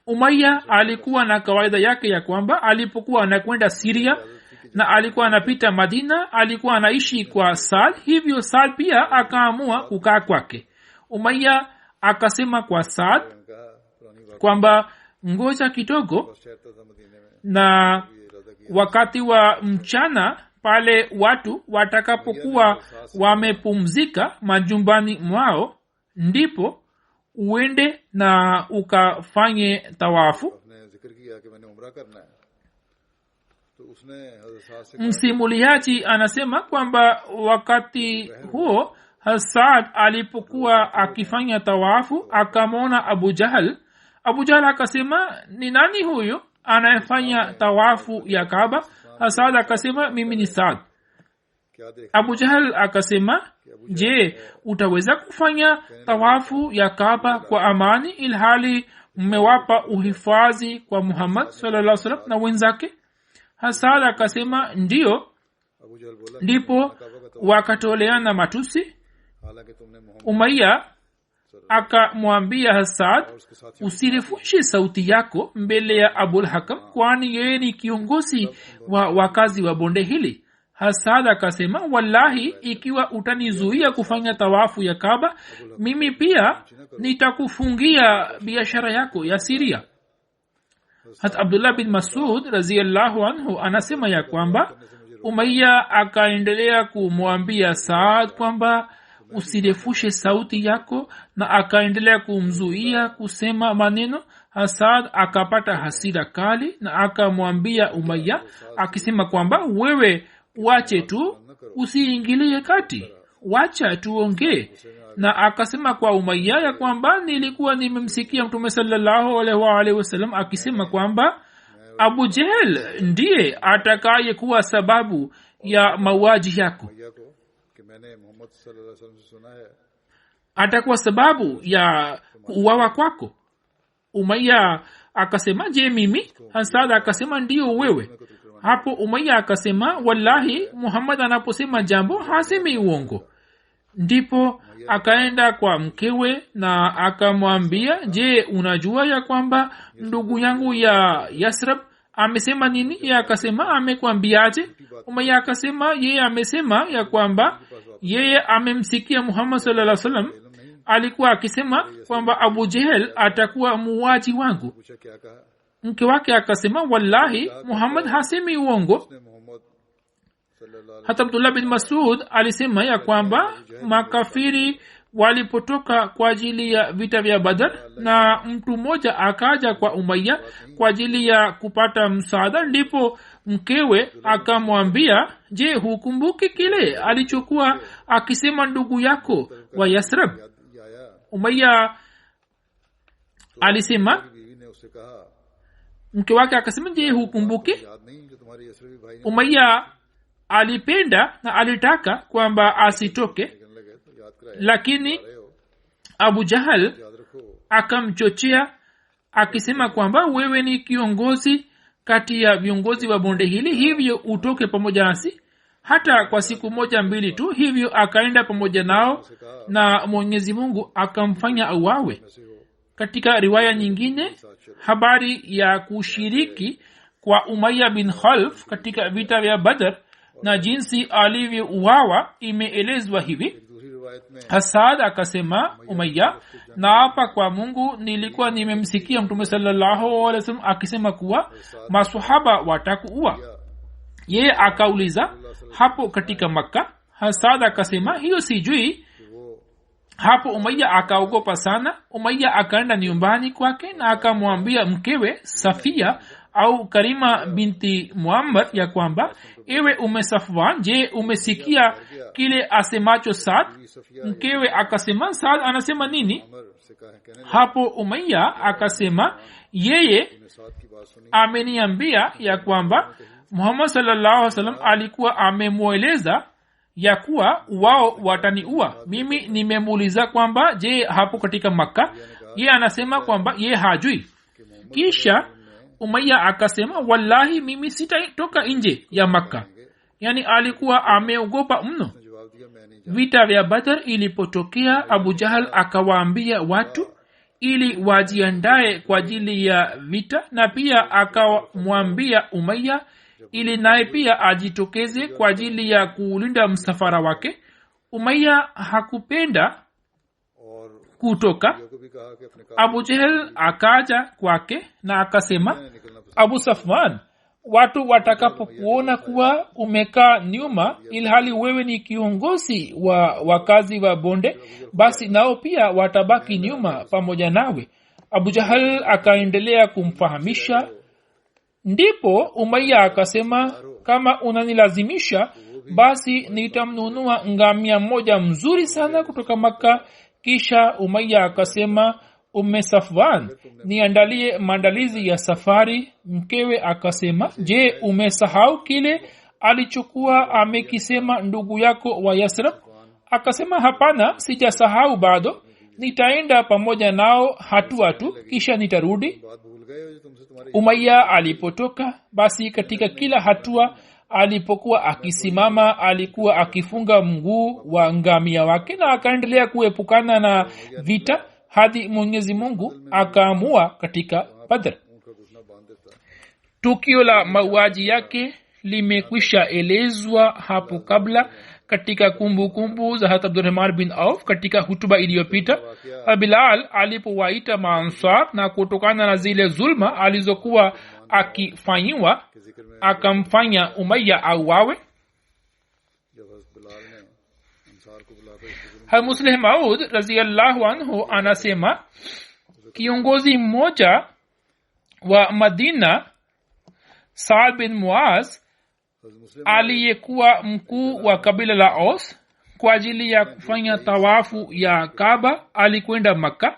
Umayya alikuwa na kawaida yake ya kwamba alipokuwa anakwenda Syria na alikuwa anapita Madina alikuwa anaishi kwa Saad. Hivyo Saad pia akaamua kukaa kwake. Umayya akasema kwa Saad kwamba ngoja kidogo, na wakati wa mchana pale watu watakapokuwa wamepumzika majumbani mwao, ndipo uende na ukafanye tawafu. Msimuliaji anasema kwamba wakati huo Saad alipokuwa akifanya tawafu akamwona Abu Jahal. Abu Jahal akasema, ni nani huyo anayefanya tawafu ya Kaaba? Saad akasema, mimi ni Saad. abu jahal akasema, je, utaweza kufanya tawafu ya kaaba kwa amani ilhali mmewapa uhifadhi kwa Muhammad sallallahu alaihi wasallam na wenzake? Hasan akasema ndiyo. Ndipo wakatoleana matusi. Umayya akamwambia Hasan, usirefushe sauti yako mbele ya Abul Hakam, kwani yeye ni kiongozi wa wakazi wa bonde hili. Hasan akasema, wallahi, ikiwa utanizuia kufanya tawafu ya Kaaba, mimi pia nitakufungia biashara yako ya Siria. Hat Abdullah bin Masud radhiyallahu anhu anasema ya kwamba Umayya akaendelea kumwambia Saad kwamba usirefushe sauti yako, na akaendelea kumzuia kusema maneno. Saad akapata hasira kali na akamwambia Umayya akisema kwamba wewe wache tu, usiingilie kati, wacha tuongee. Na akasema kwa Umayya ya kwamba nilikuwa nimemsikia Mtume sallallahu alaihi wasallam akisema kwamba Abu Jahl ndiye atakaye kuwa sababu ya mauaji yako, atakuwa sababu ya kuuawa kwako. Umayya akasema, je, mimi? Hasan akasema ndiyo wewe. Hapo Umayya akasema, wallahi, Muhammad anaposema jambo hasemi uongo. Ndipo akaenda kwa mkewe na akamwambia, je, unajua ya kwamba ndugu yangu ya Yasrib amesema nini? Yeye akasema, amekwambiaje? Umayya akasema, yeye amesema ya kwamba yeye amemsikia Muhammad sallallahu alaihi wasallam alikuwa akisema kwamba Abu Jahl atakuwa muuaji wangu. Mke wake akasema, wallahi, Muhammad hasemi uongo. Hata Abdullah bin Masud alisema ya kwamba makafiri walipotoka kwa ajili ya vita vya Badr na mtu mmoja akaja kwa Umayya kwa ajili ya kupata msaada, ndipo mkewe akamwambia, je, hukumbuki kile alichokuwa akisema ndugu yako wa Yasrib? Umayya alisema, mke wake akasema, je, hukumbuki? Umayya alipenda na alitaka kwamba asitoke, lakini Abu Jahal akamchochea akisema kwamba wewe ni kiongozi kati ya viongozi wa bonde hili, hivyo utoke pamoja nasi hata kwa siku moja mbili tu. Hivyo akaenda pamoja nao na Mwenyezi Mungu akamfanya auawe. Katika riwaya nyingine, habari ya kushiriki kwa Umayya bin Khalf katika vita vya Badr na jinsi alivyouawa imeelezwa hivi. Hasad akasema, Umayya, naapa kwa Mungu, nilikuwa nimemsikia Mtume sallallahu alaihi wasallam akisema kuwa maswahaba watakuua. Yeye akauliza, hapo katika Makka? Hasad akasema, hiyo sijui. Hapo Umayya akaogopa sana. Umayya akaenda nyumbani kwake na akamwambia mkewe Safia au Karima binti Muammar ya kwamba, ewe Safwan, je, umesikia kile asemacho Saad? Mkewe akasema, Saad anasema nini? Hapo Umayya akasema, yeye ameniambia ya kwamba Muhammad sallallahu alaihi wasallam alikuwa amemweleza ya kuwa wao wataniua. Mimi nimemuuliza kwamba je, hapo katika Makka? Yeye anasema kwamba yeye hajui. Kisha Umayya akasema, wallahi, mimi sitatoka nje ya Makka. Yani alikuwa ameogopa mno. Vita vya Badr ilipotokea, Abu Jahal akawaambia watu ili wajiandae kwa ajili ya vita, na pia akamwambia Umayya ili naye pia ajitokeze kwa ajili ya kulinda msafara wake. Umayya hakupenda kutoka. Abu Jahl akaja kwake na akasema, Abu Safwan, watu watakapokuona kuwa umekaa nyuma ilhali wewe ni kiongozi wa wakazi wa bonde, basi nao pia watabaki nyuma pamoja nawe. Abu Jahl akaendelea kumfahamisha. Ndipo Umayya akasema, kama unanilazimisha basi nitamnunua ngamia mmoja mzuri sana kutoka Makka. Kisha Umayya akasema, Safwan, niandalie maandalizi ya safari. Mkewe akasema, je, umesahau kile alichokuwa amekisema ndugu yako wa Yasrib? Akasema, hapana, sijasahau bado, nitaenda pamoja nao hatua tu kisha nitarudi. Umayya alipotoka, basi katika kila hatua alipokuwa akisimama alikuwa akifunga mguu wa ngamia wake na akaendelea kuepukana na vita hadi Mwenyezi Mungu akaamua katika Badr. Tukio la mauaji yake limekwisha elezwa hapo kabla katika kumbukumbu za Hazrat Abdurrahman bin Auf katika hutuba iliyopita. Bilal alipowaita Maansar na kutokana na zile zulma alizokuwa akifanyiwa akamfanya Umayya auawe. Muslih Maud radhiyallahu anhu anasema kiongozi mmoja wa Madina, Saad bin Muaz, aliyekuwa mkuu wa kabila la Aus, kwa ajili ya kufanya tawafu ya Kaaba alikwenda Makka.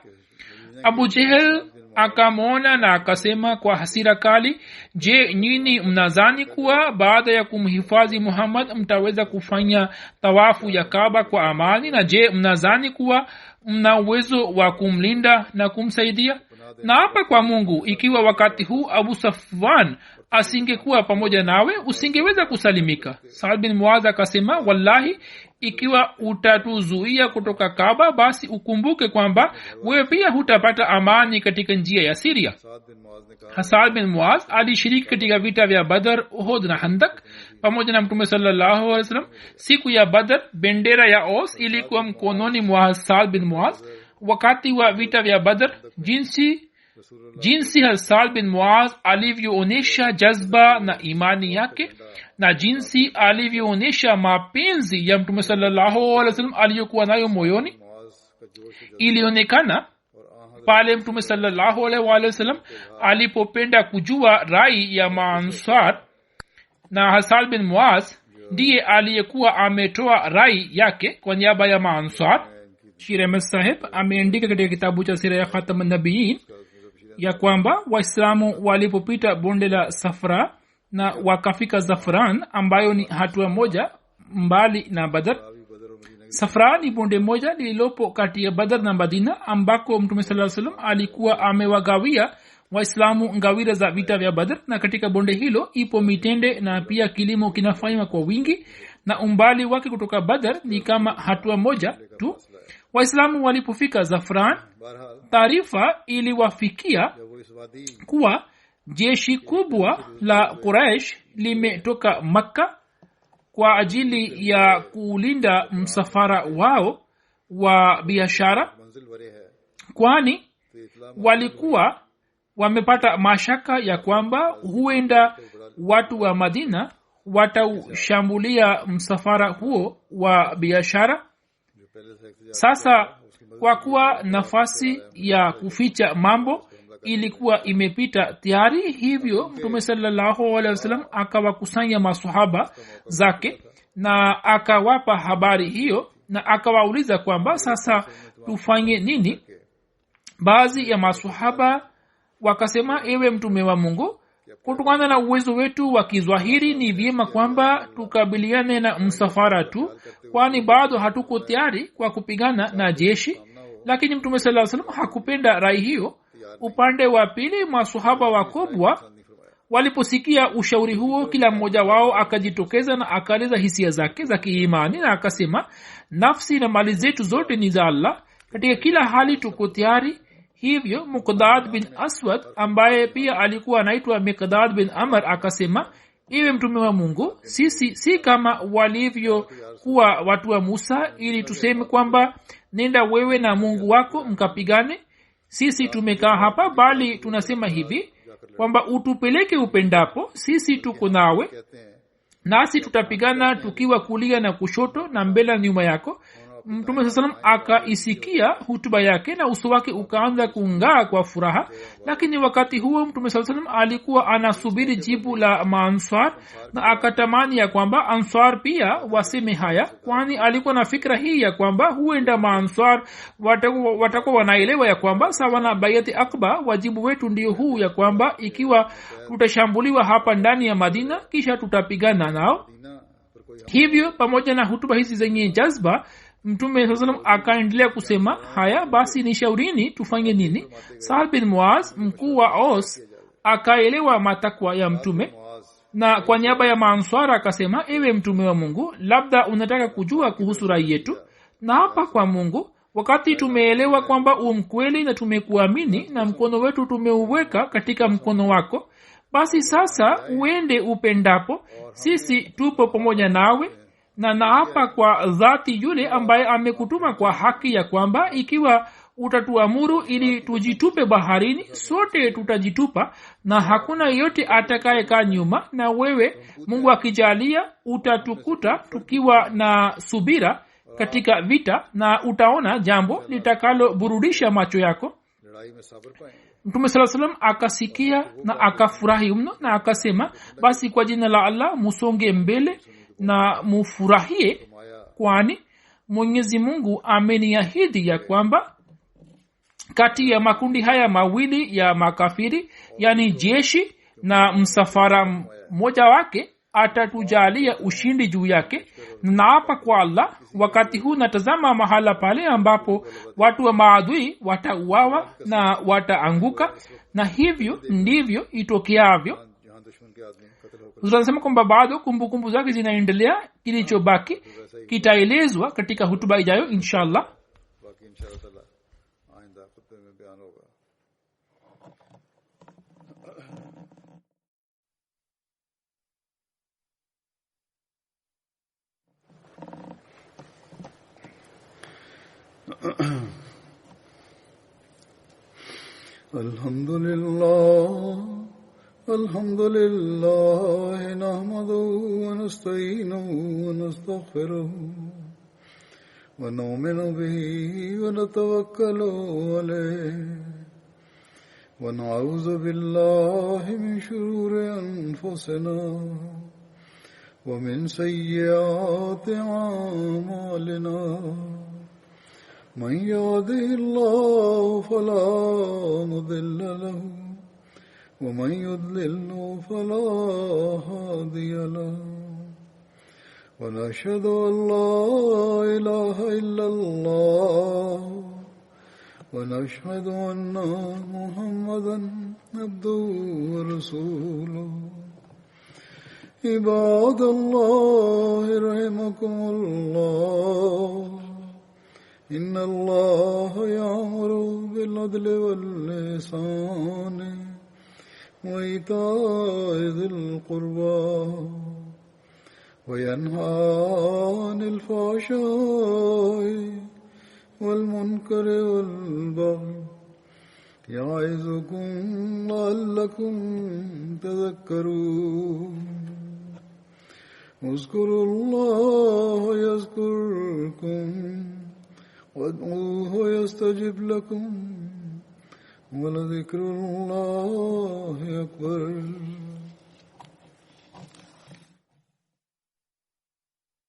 Abu Jahl akamwona na akasema kwa hasira kali, je, nyinyi mnadhani kuwa baada ya kumhifadhi Muhammad mtaweza kufanya tawafu ya Kaaba kwa amani? Na je, mnadhani kuwa mna uwezo wa kumlinda na kumsaidia? Na hapa kwa Mungu, ikiwa wakati huu Abu Safwan asingekuwa pamoja nawe usingeweza kusalimika. Saad bin Muaz akasema, wallahi, ikiwa utatuzuia kutoka Kaaba, basi ukumbuke kwamba wewe pia hutapata amani katika njia ya Syria. Saad bin Muaz alishiriki katika vita vya Badr, Uhud na Handak pamoja na Mtume sallallahu alaihi wasallam. Siku ya Badr bendera ya Aus ilikuwa mkononi mwa Saad bin Muaz. Wakati wa vita vya Badr, jinsi Saad bin Muaz alivyoonesha jazba na imani yake na jinsi alivyoonesha mapenzi ya Mtume sallallahu alaihi wasallam aliyokuwa nayo moyoni ilionekana pale Mtume sallallahu alaihi wasallam alipopenda kujua rai ya Maansar, na Saad bin Muaz ndiye aliyekuwa ametoa rai yake kwa niaba ya Maansar. Shir Ahmad Sahib ameandika katika kitabu cha Sira ya Khatam an-Nabiyyin ya kwamba Waislamu walipopita bonde la Safra na wakafika Zafran, ambayo ni hatua moja mbali na Badr. Safra ni bonde moja lililopo kati ya Badr na Madina, ambako Mtume sallallahu alaihi wasallam alikuwa amewagawia Waislamu ngawira za vita vya Badr, na katika bonde hilo ipo mitende na pia kilimo kinafanywa kwa wingi, na umbali wake kutoka Badr ni kama hatua moja tu. Waislamu walipofika Zafran, taarifa iliwafikia kuwa jeshi kubwa la Quraysh limetoka Makka kwa ajili ya kulinda msafara wao wa biashara, kwani walikuwa wamepata mashaka ya kwamba huenda watu wa Madina wataushambulia msafara huo wa biashara. Sasa kwa kuwa nafasi ya kuficha mambo ilikuwa imepita tayari, hivyo Mtume sallallahu alaihi wasallam akawakusanya maswahaba zake na akawapa habari hiyo na akawauliza kwamba sasa tufanye nini. Baadhi ya maswahaba wakasema, ewe Mtume wa Mungu, kutokana na uwezo wetu wa kizwahiri ni vyema kwamba tukabiliane na msafara tu, kwani bado hatuko tayari kwa kupigana na jeshi. Lakini Mtume sallallahu alaihi wasallam hakupenda rai hiyo. Upande wa pili, maswahaba wakubwa waliposikia ushauri huo, kila mmoja wao akajitokeza na akaeleza hisia zake za kiimani na akasema, nafsi na mali zetu zote ni za Allah, katika kila hali tuko tayari. Hivyo Muqdad bin Aswad ambaye pia alikuwa anaitwa Miqdad bin Amr akasema, ewe Mtume wa Mungu, sisi si kama walivyokuwa watu wa Musa ili tuseme kwamba nenda wewe na Mungu wako mkapigane. Sisi tumekaa hapa, bali tunasema hivi kwamba utupeleke upendapo, sisi tuko nawe, nasi tutapigana tukiwa kulia na kushoto na mbele na nyuma yako. mtume saa salam akaisikia hutuba yake na uso wake ukaanza kung'aa kwa furaha. Lakini wakati huo mtume saa salam alikuwa anasubiri jibu la maanswar na akatamani ya kwamba answar pia waseme haya, kwani alikuwa na fikra hii ya kwamba huenda maanswar watakuwa wanaelewa ya kwamba sawa na bayati akba wajibu wetu ndio huu ya kwamba ikiwa tutashambuliwa hapa ndani ya Madina kisha tutapigana nao. Hivyo pamoja na hutuba hizi zenye jazba, mtume saa salam akaendelea kusema, haya basi nishaurini tufanye nini. Sahal bin Muaz mkuu wa Aus akaelewa matakwa ya mtume na kwa niaba ya maanswara akasema, ewe mtume wa Mungu, labda unataka kujua kuhusu rai yetu, na hapa kwa Mungu wakati tumeelewa kwamba umkweli na tumekuamini na mkono wetu tumeuweka katika mkono wako, basi sasa uende upendapo, sisi tupo pamoja nawe. Na naapa kwa dhati yule ambaye amekutuma kwa haki ya kwamba ikiwa utatuamuru ili tujitupe baharini, sote tutajitupa na hakuna yeyote atakayekaa nyuma, na wewe Mungu akijalia utatukuta tukiwa na subira katika vita na utaona jambo litakalo burudisha macho yako. Mtume sala salam akasikia na akafurahi mno na akasema, basi kwa jina la Allah musonge mbele na mufurahie, kwani Mwenyezi Mungu ameniahidi ya kwamba kati ya makundi haya mawili ya makafiri, yani jeshi na msafara mmoja wake, atatujalia ushindi juu yake. Na hapa kwa Allah, wakati huu natazama mahala pale ambapo watu wa maadui watauawa na wataanguka, na hivyo ndivyo itokeavyo. Tunasema kwamba bado kumbukumbu zake zinaendelea, kilichobaki kitaelezwa katika hutuba ijayo inshallah. Alhamdulillah nahmaduhu wa nasta'inuhu wa nastaghfiruhu wa nu'minu bihi wa natawakkalu alayhi wa na'udhu billahi min shururi anfusina wa min sayyiati a'malina. من يهده الله فلا مضل له ومن يضلل فلا هادي له ونشهد أن لا إله إلا الله ونشهد أن محمدا عبده ورسوله. عباد الله رحمكم الله، إن الله يأمر بالعدل والإحسان وإيتاء ذي القربى وينهى عن الفحشاء والمنكر والبغي يعظكم لعلكم تذكرون. اذكروا الله يذكركم وادعوه يستجب لكم ولذكر الله أكبر.